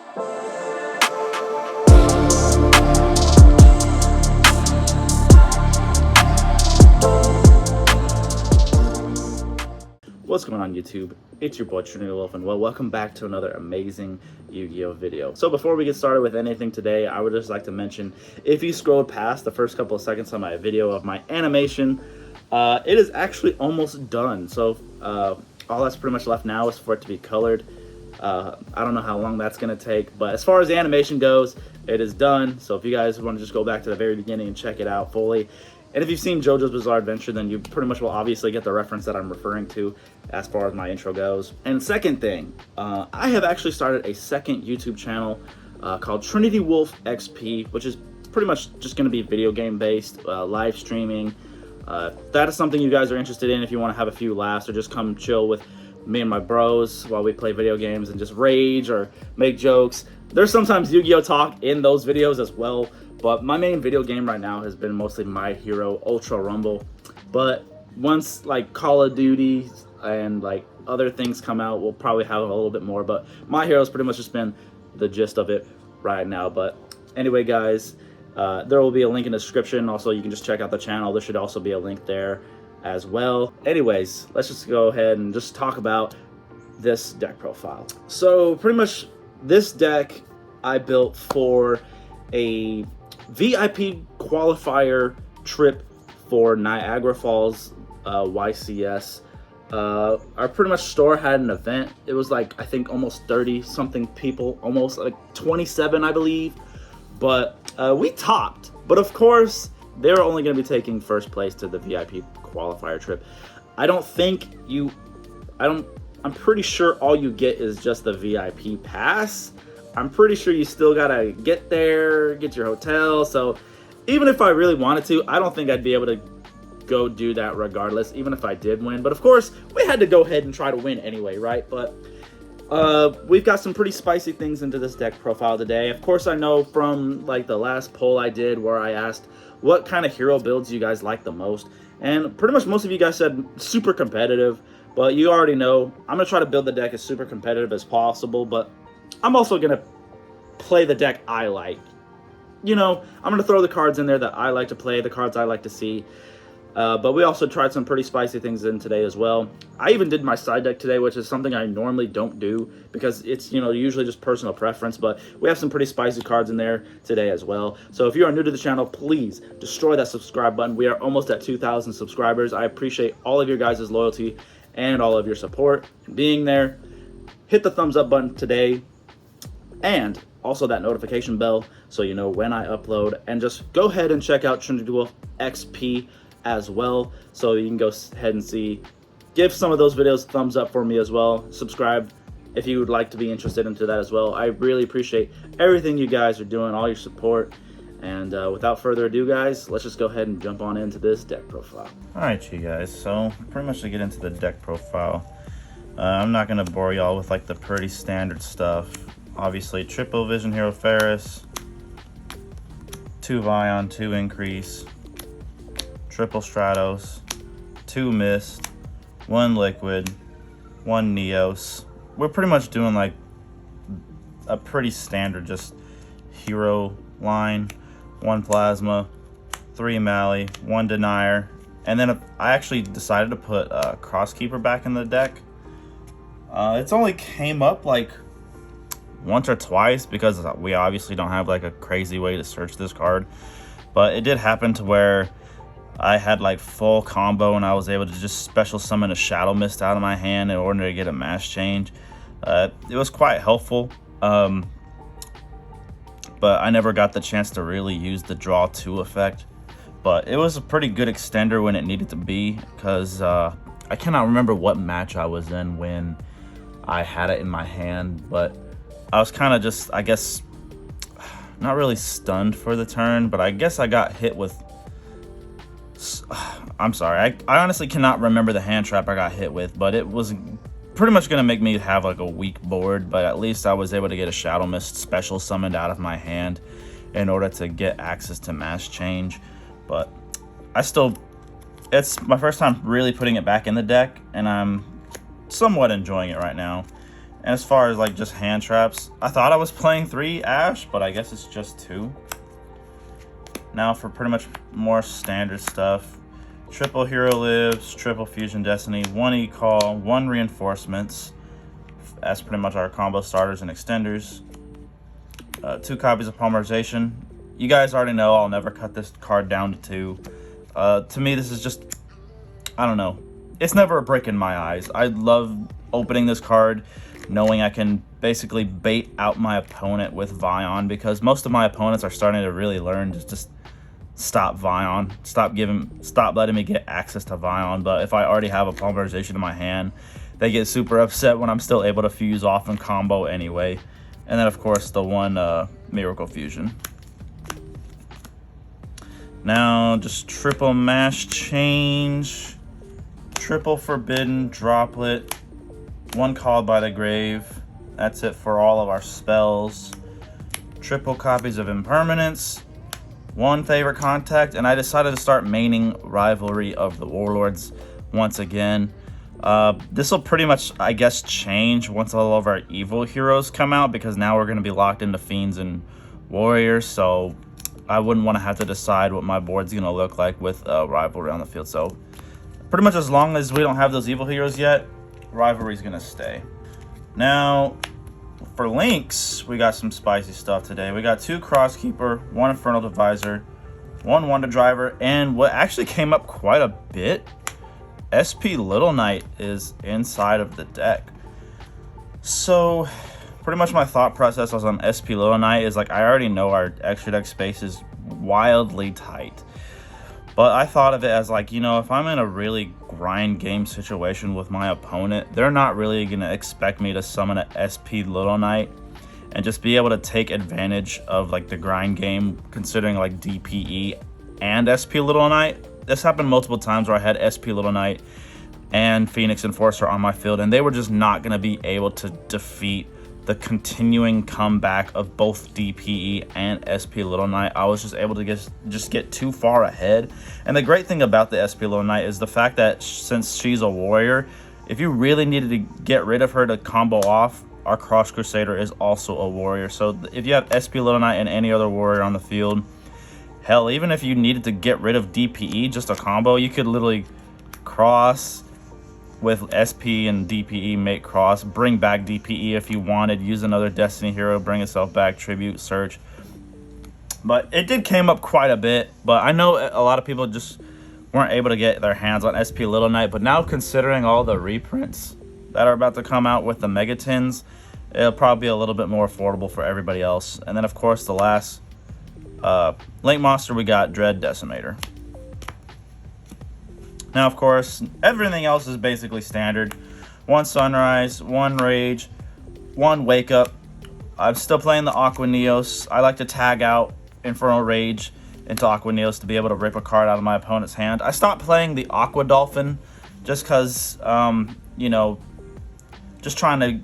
What's going on YouTube? It's your boy Trinity, and well, welcome back to another amazing Yu-Gi-Oh video. So before we get started with anything today, I would just like to mention, if you scrolled past the first couple of seconds on my video of my animation, it is actually almost done. So all that's pretty much left now is for it to be colored. I don't know how long that's going to take, but as far as the animation goes, it is done. So if you guys want to just go back to the very beginning and check it out fully, and if you've seen JoJo's Bizarre Adventure, then you pretty much will obviously get the reference that I'm referring to as far as my intro goes. And second thing, I have actually started a second YouTube channel called Trinity Wolf XP, which is pretty much just going to be video game based, live streaming. That is something you guys are interested in if you want to have a few laughs or just come chill with me and my bros while we play video games and just rage or make jokes. There's sometimes Yu-Gi-Oh talk in those videos as well. But my main video game right now has been mostly My Hero Ultra Rumble. But once like Call of Duty and like other things come out, we'll probably have a little bit more. But My Hero's pretty much just been the gist of it right now. But anyway, guys, there will be a link in the description. Also, you can just check out the channel. There should also be a link there as well. Anyways, let's just go ahead and just talk about this deck profile. So pretty much this deck I built for a VIP qualifier trip for Niagara Falls YCS. Our pretty much store had an event. It was like, I think almost 30 something people, almost like 27 I believe, but we topped. But of course they're only going to be taking first place to the VIP qualifier trip. I'm pretty sure all you get is just the VIP pass. I'm pretty sure you still gotta get there, get your hotel. So even if I really wanted to, I don't think I'd be able to go do that regardless, even if I did win. But of course, we had to go ahead and try to win anyway, right? But we've got some pretty spicy things into this deck profile today. Of course, I know from like the last poll I did where I asked what kind of hero builds you guys like the most. And pretty much most of you guys said super competitive. But you already know, I'm gonna try to build the deck as super competitive as possible. But I'm also going to play the deck I like. You know, I'm going to throw the cards in there that I like to play, the cards I like to see. But we also tried some pretty spicy things in today as well. I even did my side deck today, which is something I normally don't do because it's, you know, usually just personal preference. But we have some pretty spicy cards in there today as well. So if you are new to the channel, please destroy that subscribe button. We are almost at 2,000 subscribers. I appreciate all of your guys' loyalty and all of your support and being there. Hit the thumbs up button today. And also that notification bell so you know when I upload. And just go ahead and check out Trinity Wolf XP as well, so you can go ahead and see. Give some of those videos a thumbs up for me as well. Subscribe if you would like to be interested into that as well. I really appreciate everything you guys are doing, all your support. And without further ado, guys, let's just go ahead and jump on into this deck profile. Alright, you guys, so pretty much to get into the deck profile, I'm not going to bore y'all with like the pretty standard stuff. Obviously, triple Vision Hero Ferris, 2 Vion, 2 Increase, triple Stratos, 2 Mist, 1 Liquid, 1 Neos. We're pretty much doing like a pretty standard just hero line. 1 Plasma, 3 Mally, 1 Denier, and then I actually decided to put Crosskeeper back in the deck. It's only came up like once or twice because we obviously don't have like a crazy way to search this card, but it did happen to where I had like full combo and I was able to just special summon a Shadow Mist out of my hand in order to get a mass change. It was quite helpful, but I never got the chance to really use the draw 2 effect. But it was a pretty good extender when it needed to be, because I cannot remember what match I was in when I had it in my hand, but I was kind of just, I guess, not really stunned for the turn, but I guess I got hit with, I'm sorry, I honestly cannot remember the hand trap I got hit with, but it was pretty much going to make me have like a weak board, but at least I was able to get a Shadow Mist special summoned out of my hand in order to get access to mass change. But it's my first time really putting it back in the deck, and I'm somewhat enjoying it right now. And as far as like just hand traps, I thought I was playing 3 Ash, but I guess it's just 2. Now for pretty much more standard stuff. Triple Hero Lives, triple Fusion Destiny, 1 E-Call, 1 Reinforcements. That's pretty much our combo starters and extenders. 2 copies of Polymerization. You guys already know I'll never cut this card down to 2. To me, this is just, I don't know. It's never a break in my eyes. I love opening this card, knowing I can basically bait out my opponent with Vion, because most of my opponents are starting to really learn to just stop Vion, stop letting me get access to Vion. But if I already have a Polymerization in my hand, they get super upset when I'm still able to fuse off and combo anyway. And then of course the 1 Miracle Fusion. Now just triple Mash Change, triple Forbidden Droplet, 1 Called by the Grave. That's it for all of our spells. Triple copies of Impermanence, 1 Favorite Contact, and I decided to start maining Rivalry of the Warlords once again. This will pretty much, I guess, change once all of our evil heroes come out, because now we're going to be locked into Fiends and Warriors, so I wouldn't want to have to decide what my board's going to look like with Rivalry on the field. So pretty much as long as we don't have those evil heroes yet, Rivalry's going to stay. Now, for links, we got some spicy stuff today. We got 2 Crosskeeper, 1 Infernal Divisor, 1 Wonder Driver, and what actually came up quite a bit, SP Little Knight is inside of the deck. So pretty much my thought process was on SP Little Knight is like, I already know our extra deck space is wildly tight. But I thought of it as like, you know, if I'm in a really grind game situation with my opponent, they're not really going to expect me to summon an SP Little Knight and just be able to take advantage of like the grind game, considering like DPE and SP Little Knight. This happened multiple times where I had SP Little Knight and Phoenix Enforcer on my field, and they were just not going to be able to defeat the continuing comeback of both DPE and SP Little Knight. I was just able to just get too far ahead. And the great thing about the SP Little Knight is the fact that since she's a warrior, if you really needed to get rid of her to combo off, our Cross Crusader is also a warrior. So if you have SP Little Knight and any other warrior on the field, hell, even if you needed to get rid of DPE, just a combo, you could literally cross with SP and DPE, make cross, bring back DPE if you wanted, use another Destiny hero, bring itself back, tribute, search. But it did came up quite a bit, but I know a lot of people just weren't able to get their hands on SP Little Knight. But now, considering all the reprints that are about to come out with the Megatins, it'll probably be a little bit more affordable for everybody else. And then of course the last Link monster, we got Dread Decimator. Now, of course, everything else is basically standard. 1 Sunrise, 1 Rage, 1 Wake Up. I'm still playing the Aqua Neos. I like to tag out Infernal Rage into Aqua Neos to be able to rip a card out of my opponent's hand. I stopped playing the Aqua Dolphin just because, you know, just trying to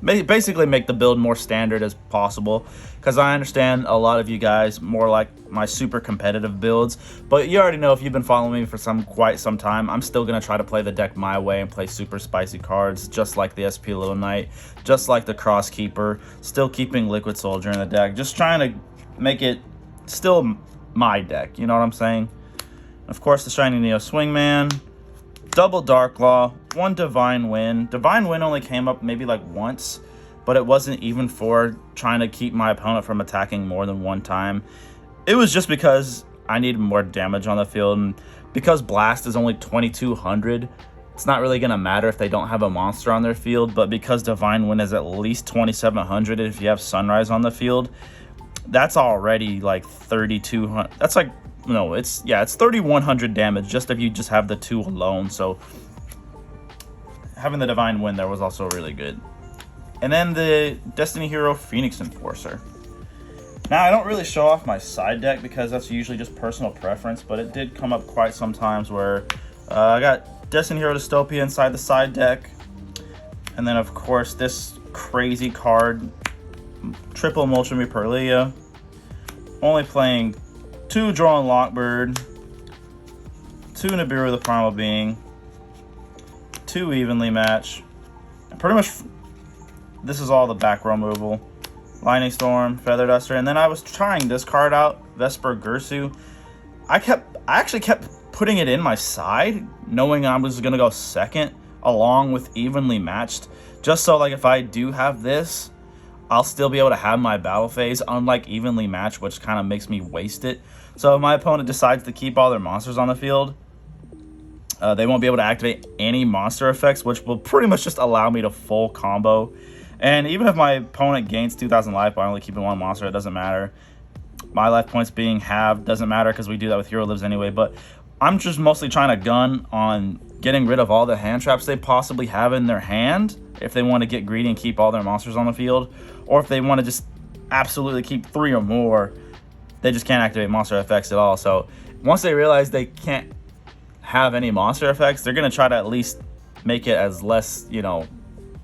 basically make the build more standard as possible, because I understand a lot of you guys more like my super competitive builds, but you already know, if you've been following me for quite some time, I'm still going to try to play the deck my way and play super spicy cards, just like the SP Little Knight, just like the Cross Keeper, still keeping Liquid Soldier in the deck, just trying to make it still my deck, you know what I'm saying? Of course, the Shiny Neo Swingman, double Dark Claw, 1 Divine Wind. Divine Wind only came up maybe like once, but it wasn't even for trying to keep my opponent from attacking more than 1 time. It was just because I needed more damage on the field, and because Blast is only 2200, it's not really going to matter if they don't have a monster on their field. But because Divine Wind is at least 2700 if you have Sunrise on the field, that's already like 3200. That's like, no, it's 3100 damage just if you just have the 2 alone. So having the Divine Wind there was also really good. And then the Destiny hero Phoenix Enforcer. Now, I don't really show off my side deck because that's usually just personal preference, but it did come up quite some times where I got Destiny hero Dystopia inside the side deck. And then of course this crazy card, triple Molten Reperlia. Only playing 2 Drawn Lockbird, 2 Nibiru the Primal Being, 2 Evenly Match, pretty much this is all the back row removal. Lightning Storm, Feather Duster, and then I was trying this card out, Vesper Gursu. I actually kept putting it in my side, knowing I was gonna go second, along with Evenly Matched, just so like if I do have this, I'll still be able to have my battle phase, unlike Evenly Matched, which kind of makes me waste it. So if my opponent decides to keep all their monsters on the field, they won't be able to activate any monster effects, which will pretty much just allow me to full combo. And even if my opponent gains 2,000 life by only keeping one monster, it doesn't matter. My life points being halved doesn't matter because we do that with Hero Lives anyway. But I'm just mostly trying to gun on getting rid of all the hand traps they possibly have in their hand, if they want to get greedy and keep all their monsters on the field, or if they want to just absolutely keep 3 or more, they just can't activate monster effects at all. So once they realize they can't have any monster effects, they're going to try to at least make it as less, you know,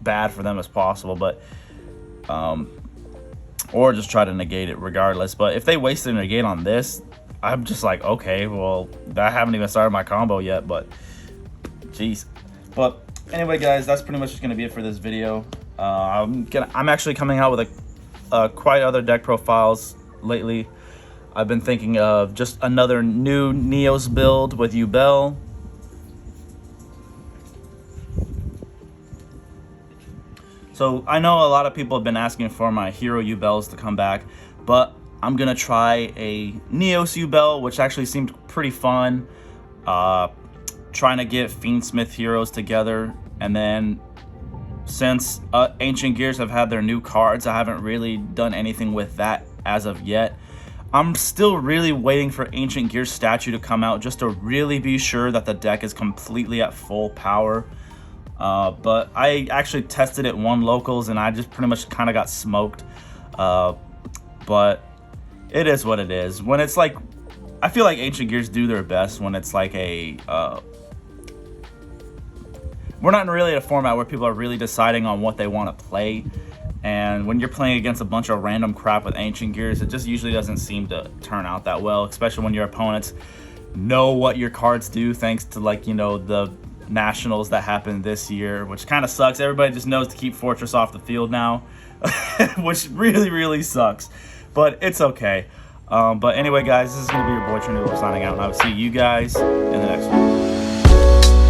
bad for them as possible, but or just try to negate it regardless. But if they waste their negate on this, I'm just like, okay, well, I haven't even started my combo yet, but jeez. But anyway, guys, that's pretty much just gonna be it for this video. I'm actually coming out with quite other deck profiles lately. I've been thinking of just another new Neos build with Yubel. So I know a lot of people have been asking for my Hero Yubels to come back, but I'm gonna try a Neos Yubel, which actually seemed pretty fun. Trying to get Fiendsmith heroes together, and then since Ancient Gears have had their new cards, I haven't really done anything with that as of yet. I'm still really waiting for Ancient Gears statue to come out just to really be sure that the deck is completely at full power. But I actually tested it 1 locals and I just pretty much kind of got smoked. But it is what it is. When it's like, I feel like Ancient Gears do their best when it's like a, we're not really at a format where people are really deciding on what they want to play. And when you're playing against a bunch of random crap with Ancient Gears, it just usually doesn't seem to turn out that well, especially when your opponents know what your cards do, thanks to, like, you know, the nationals that happened this year, which kind of sucks. Everybody just knows to keep Fortress off the field now, which really sucks, but it's okay. But anyway, guys, this is going to be your boy Trinity signing out, and I will see you guys in the next one.